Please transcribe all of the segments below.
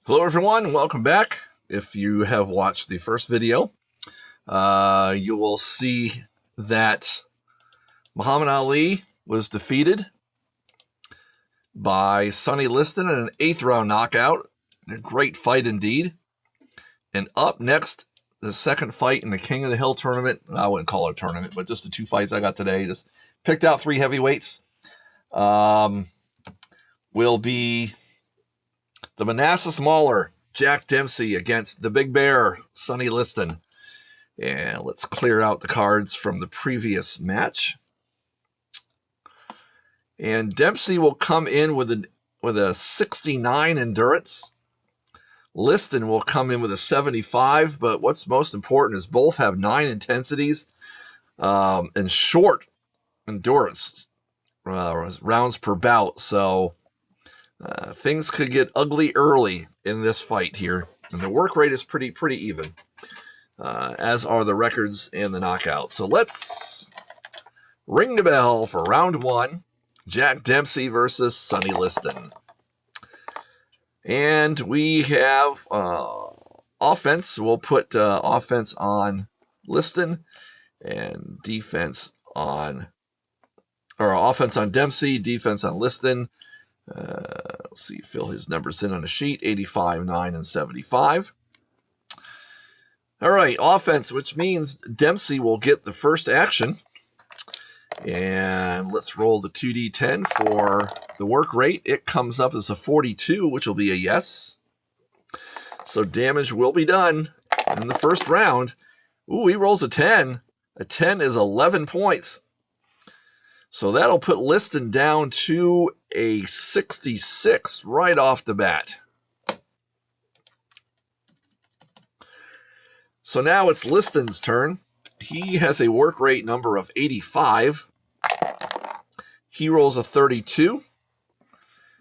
Hello everyone, welcome back. If you have watched the first video, you will see that Muhammad Ali was defeated by Sonny Liston in an 8th round knockout. A great fight indeed. And up next, the second fight in the King of the Hill tournament. I wouldn't call it a tournament, but just the 2 fights I got today. Just picked out 3 heavyweights. Will be the Manassas Mauler, Jack Dempsey, against the Big Bear, Sonny Liston. And let's clear out the cards from the previous match. And Dempsey will come in with a 69 endurance. Liston will come in with a 75, but what's most important is both have 9 intensities and short endurance rounds per bout. So things could get ugly early in this fight here. And the work rate is pretty even, as are the records and the knockouts. So let's ring the bell for round 1. Jack Dempsey versus Sonny Liston. And we have offense. We'll put offense on Liston and defense on, or offense on Dempsey, defense on Liston. Let's see, fill his numbers in on a sheet, 85, 9, and 75. All right, offense, which means Dempsey will get the first action. And let's roll the 2d10 for the work rate. It comes up as a 42, which will be a yes. So damage will be done in the first round. Ooh, he rolls a 10. A 10 is 11 points. So that'll put Liston down to a 66 right off the bat. So now it's Liston's turn. He has a work rate number of 85. He rolls a 32.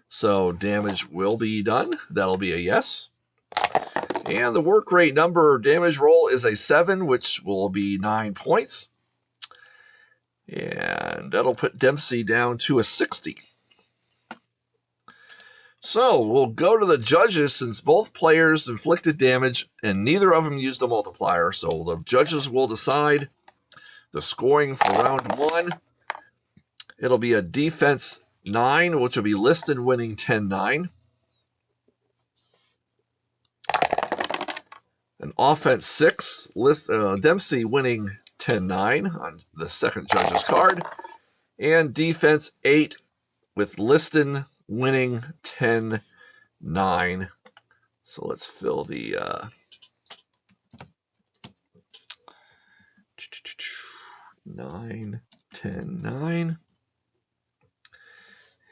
So damage will be done. That'll be a yes. And the work rate number damage roll is a 7, which will be 9 points. And that'll put Dempsey down to a 60. So we'll go to the judges since both players inflicted damage and neither of them used a multiplier. So the judges will decide the scoring for round 1. It'll be a defense 9, which will be Liston winning 10-9. An offense 6, Dempsey winning 10-9 on the second judge's card. And defense 8 with Liston winning 10-9. So let's fill the 9, 10, 9,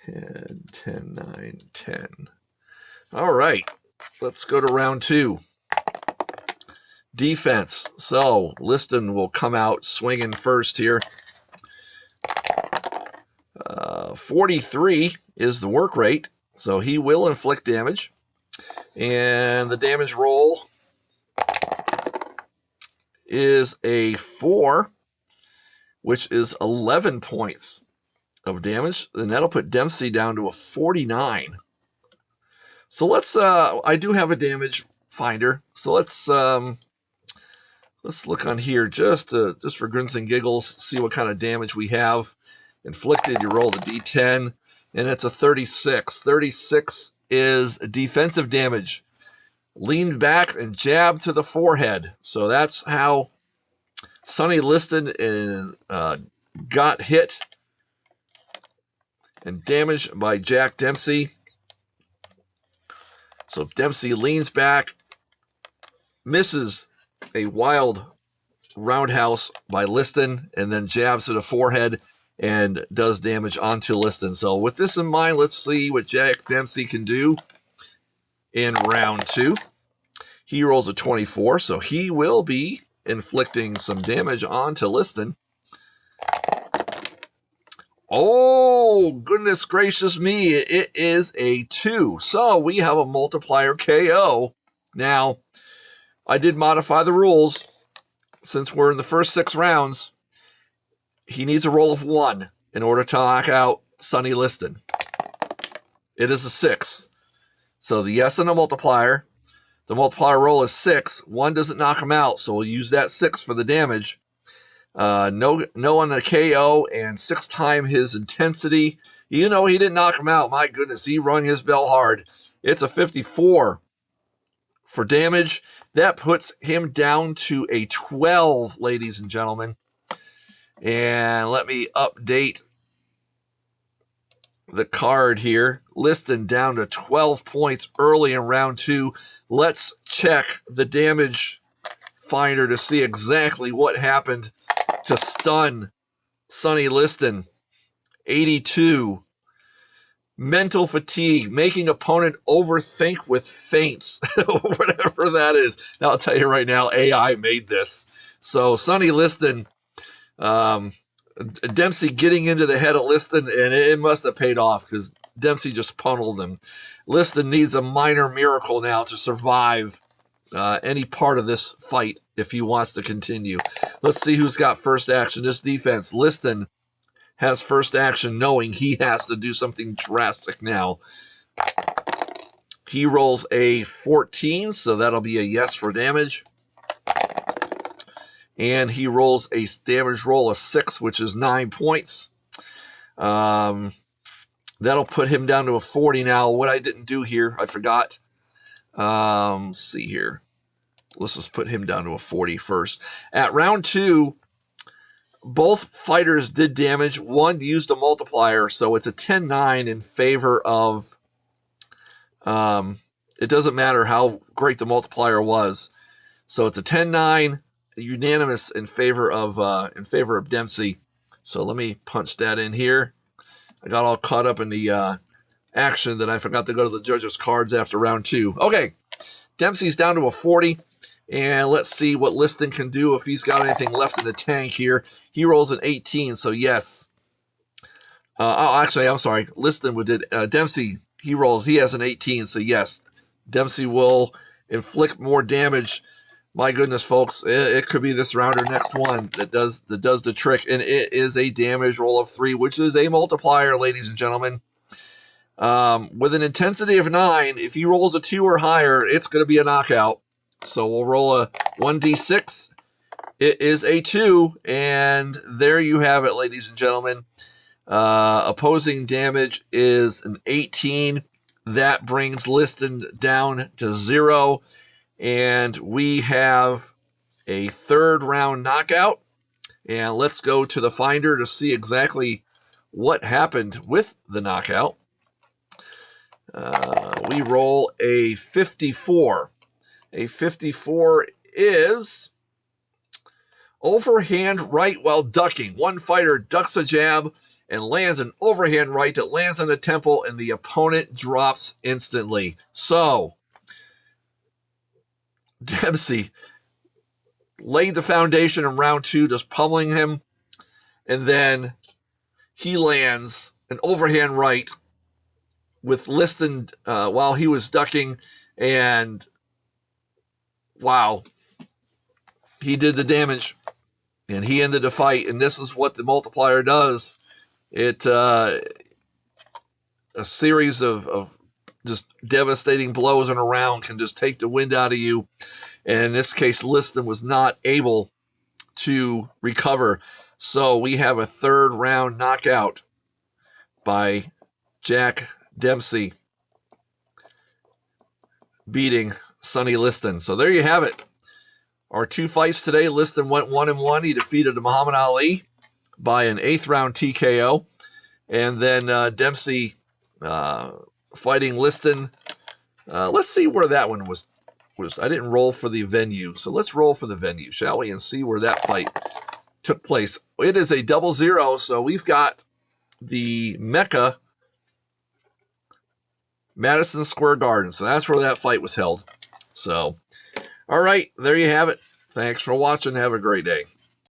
and 10, 9, 10. All right, let's go to round 2. Defense. So Liston will come out swinging first here. 43 is the work rate, so he will inflict damage. And the damage roll is a 4, which is 11 points of damage. And that'll put Dempsey down to a 49. So let's, I do have a damage finder. So let's look on here just for grins and giggles, see what kind of damage we have inflicted. You roll the d10, and it's a 36. 36 is defensive damage. Leaned back and jabbed to the forehead. So that's how Sonny Liston got hit and damaged by Jack Dempsey. So Dempsey leans back, misses a wild roundhouse by Liston, and then jabs to the forehead and does damage onto Liston. So with this in mind, let's see what Jack Dempsey can do in round 2. He rolls a 24, so he will be inflicting some damage onto Liston. Oh, goodness gracious me, it is a 2. So we have a multiplier KO. Now, I did modify the rules. Since we're in the first 6 rounds, he needs a roll of 1 in order to knock out Sonny Liston. It is a 6. So the yes and the multiplier. The multiplier roll is 6. 1 doesn't knock him out, so we'll use that 6 for the damage. No on the KO, and 6 times his intensity. You know he didn't knock him out. My goodness, he rung his bell hard. It's a 54 for damage. That puts him down to a 12, ladies and gentlemen. And let me update the card here. Liston down to 12 points early in round 2. Let's check the damage finder to see exactly what happened to stun Sonny Liston. 82. Mental fatigue, making opponent overthink with feints, whatever that is. Now, I'll tell you right now, AI made this. So Sonny Liston, Dempsey getting into the head of Liston, and it must have paid off because Dempsey just pummeled him. Liston needs a minor miracle now to survive any part of this fight if he wants to continue. Let's see who's got first action. This defense, Liston has first action knowing he has to do something drastic now. He rolls a 14, so that'll be a yes for damage. And he rolls a damage roll of 6, which is 9 points. That'll put him down to a 40 now. What I didn't do here, I forgot. Let's see here. Let's just put him down to a 40 first. At round 2, both fighters did damage. One used a multiplier, so it's a 10-9 in favor of... it doesn't matter how great the multiplier was. So it's a 10-9, unanimous in favor of Dempsey. So let me punch that in here. I got all caught up in the action that I forgot to go to the judges' cards after round 2. Okay, Dempsey's down to a 40. And let's see what Liston can do if he's got anything left in the tank here. He rolls an 18, so yes. Actually, I'm sorry. Liston did. Dempsey, he has an 18, so yes. Dempsey will inflict more damage. My goodness, folks, it could be this round or next one that does the trick. And it is a damage roll of 3, which is a multiplier, ladies and gentlemen. With an intensity of 9, if he rolls a 2 or higher, it's going to be a knockout. So we'll roll a 1d6. It is a 2, and there you have it, ladies and gentlemen. Opposing damage is an 18. That brings Liston down to 0, and we have a third round knockout. And let's go to the finder to see exactly what happened with the knockout. We roll a 54. A 54 is overhand right while ducking. One fighter ducks a jab and lands an overhand right that lands on the temple, and the opponent drops instantly. So, Dempsey laid the foundation in round 2, just pummeling him, and then he lands an overhand right with Liston while he was ducking, and wow, he did the damage, and he ended the fight, and this is what the multiplier does. It a series of just devastating blows in a round can just take the wind out of you, and in this case, Liston was not able to recover. So we have a third round knockout by Jack Dempsey beating Sonny Liston. So there you have it. Our 2 fights today. Liston went 1-1. He defeated Muhammad Ali by an 8th round TKO. And then Dempsey fighting Liston. Let's see where that one was. I didn't roll for the venue. So let's roll for the venue, shall we? And see where that fight took place. It is a 0-0. So we've got the Mecca, Madison Square Garden. So that's where that fight was held. So, all right, there you have it. Thanks for watching. Have a great day.